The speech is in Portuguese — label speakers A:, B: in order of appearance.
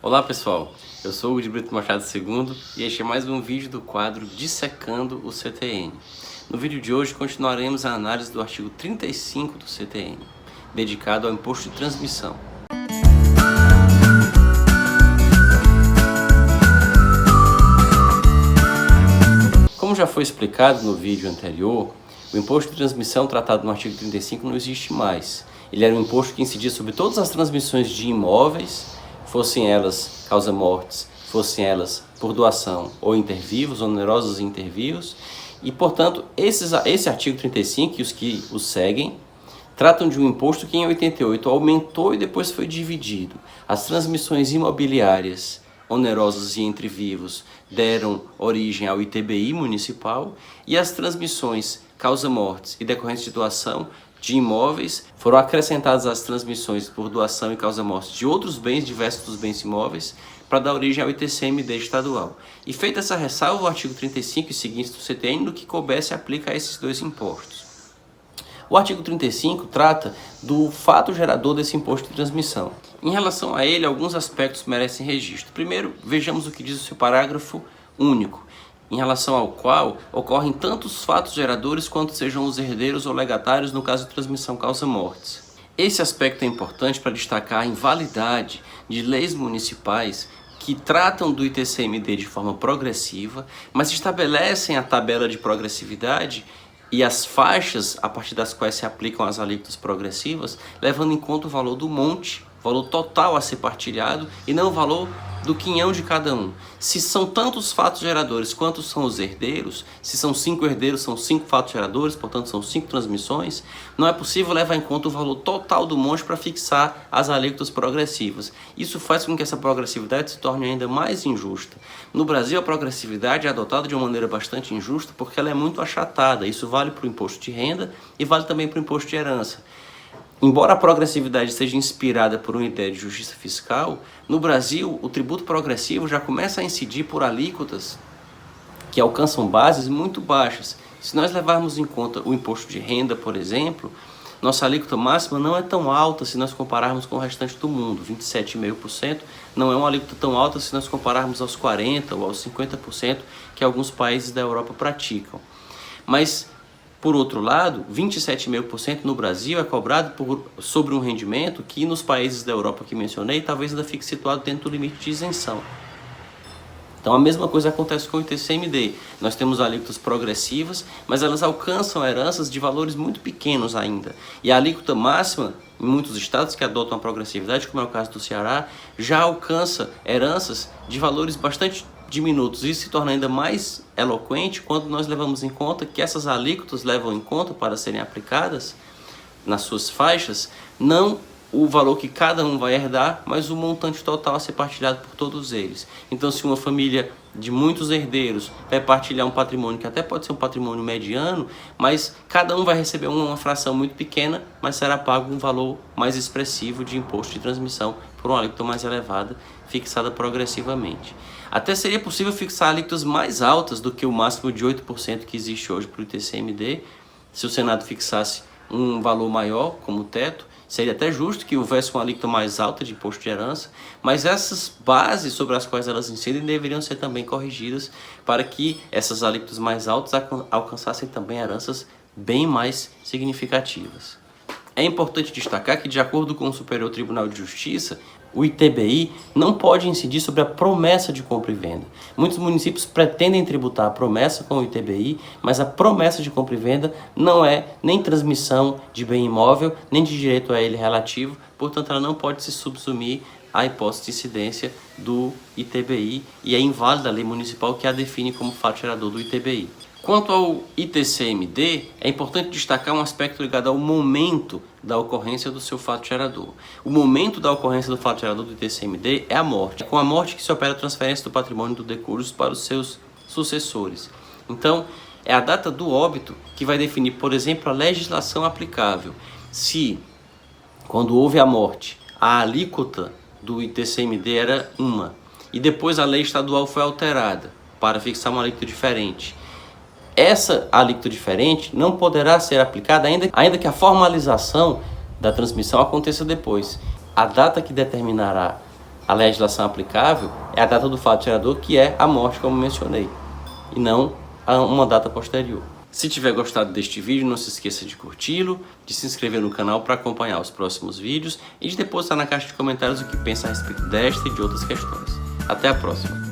A: Olá pessoal, eu sou o de Brito Machado II e este é mais um vídeo do quadro Dissecando o CTN. No vídeo de hoje continuaremos a análise do artigo 35 do CTN, dedicado ao imposto de transmissão. Como já foi explicado no vídeo anterior, o imposto de transmissão tratado no artigo 35 não existe mais. Ele era um imposto que incidia sobre todas as transmissões de imóveis, fossem elas causa-mortes, fossem elas por doação ou intervivos, onerosos e intervivos, e, portanto, esse artigo 35 e os que o seguem tratam de um imposto que em 88 aumentou e depois foi dividido. As transmissões imobiliárias onerosas e entre vivos deram origem ao ITBI municipal e as transmissões causa-mortes e decorrentes de doação de imóveis foram acrescentadas às transmissões por doação e causa-morte de outros bens diversos dos bens imóveis para dar origem ao ITCMD estadual. E feita essa ressalva, o artigo 35 e seguintes do CTN, no que couber se aplica a esses dois impostos. O artigo 35 trata do fato gerador desse imposto de transmissão. Em relação a ele, alguns aspectos merecem registro. Primeiro, vejamos o que diz o seu parágrafo único, em relação ao qual ocorrem tanto os fatos geradores quanto sejam os herdeiros ou legatários no caso de transmissão causa-mortes. Esse aspecto é importante para destacar a invalidade de leis municipais que tratam do ITCMD de forma progressiva, mas estabelecem a tabela de progressividade e as faixas a partir das quais se aplicam as alíquotas progressivas, levando em conta o valor do monte, o valor total a ser partilhado e não o valor do quinhão de cada um. Se são tantos os fatos geradores quanto são os herdeiros, se são 5 herdeiros, são 5 fatos geradores, portanto são 5 transmissões, não é possível levar em conta o valor total do monte para fixar as alíquotas progressivas. Isso faz com que essa progressividade se torne ainda mais injusta. No Brasil, a progressividade é adotada de uma maneira bastante injusta porque ela é muito achatada. Isso vale para o imposto de renda e vale também para o imposto de herança. Embora a progressividade seja inspirada por uma ideia de justiça fiscal, no Brasil o tributo progressivo já começa a incidir por alíquotas que alcançam bases muito baixas. Se nós levarmos em conta o imposto de renda, por exemplo, nossa alíquota máxima não é tão alta se nós compararmos com o restante do mundo. 27,5% não é uma alíquota tão alta se nós compararmos aos 40% ou aos 50% que alguns países da Europa praticam. Mas, por outro lado, 27,5% no Brasil é cobrado sobre um rendimento que nos países da Europa que mencionei talvez ainda fique situado dentro do limite de isenção. Então a mesma coisa acontece com o ITCMD. Nós temos alíquotas progressivas, mas elas alcançam heranças de valores muito pequenos ainda. E a alíquota máxima, em muitos estados que adotam a progressividade, como é o caso do Ceará, já alcança heranças de valores bastante diminutos. Isso se torna ainda mais eloquente quando nós levamos em conta que essas alíquotas levam em conta para serem aplicadas nas suas faixas, não o valor que cada um vai herdar, mas o montante total a ser partilhado por todos eles. Então, se uma família de muitos herdeiros vai partilhar um patrimônio que até pode ser um patrimônio mediano, mas cada um vai receber uma fração muito pequena, mas será pago um valor mais expressivo de imposto de transmissão por uma alíquota mais elevada, fixada progressivamente. Até seria possível fixar alíquotas mais altas do que o máximo de 8% que existe hoje para o ITCMD, se o Senado fixasse um valor maior como teto. Seria até justo que houvesse uma alíquota mais alta de imposto de herança, mas essas bases sobre as quais elas incidem deveriam ser também corrigidas para que essas alíquotas mais altas alcançassem também heranças bem mais significativas. É importante destacar que, de acordo com o Superior Tribunal de Justiça, o ITBI não pode incidir sobre a promessa de compra e venda. Muitos municípios pretendem tributar a promessa com o ITBI, mas a promessa de compra e venda não é nem transmissão de bem imóvel, nem de direito a ele relativo, portanto ela não pode se subsumir à hipótese de incidência do ITBI e é inválida a lei municipal que a define como fato gerador do ITBI. Quanto ao ITCMD, é importante destacar um aspecto ligado ao momento da ocorrência do seu fato gerador. O momento da ocorrência do fato gerador do ITCMD é a morte. É com a morte que se opera a transferência do patrimônio do decurso para os seus sucessores. Então, é a data do óbito que vai definir, por exemplo, a legislação aplicável. Se, quando houve a morte, a alíquota do ITCMD era uma, e depois a lei estadual foi alterada para fixar uma alíquota diferente, essa alíquota diferente não poderá ser aplicada ainda que a formalização da transmissão aconteça depois. A data que determinará A legislação aplicável é a data do fato gerador, que é a morte, como mencionei, e não uma data posterior. Se tiver gostado deste vídeo, não se esqueça de curti-lo, de se inscrever no canal para acompanhar os próximos vídeos e de depositar na caixa de comentários o que pensa a respeito desta e de outras questões. Até a próxima!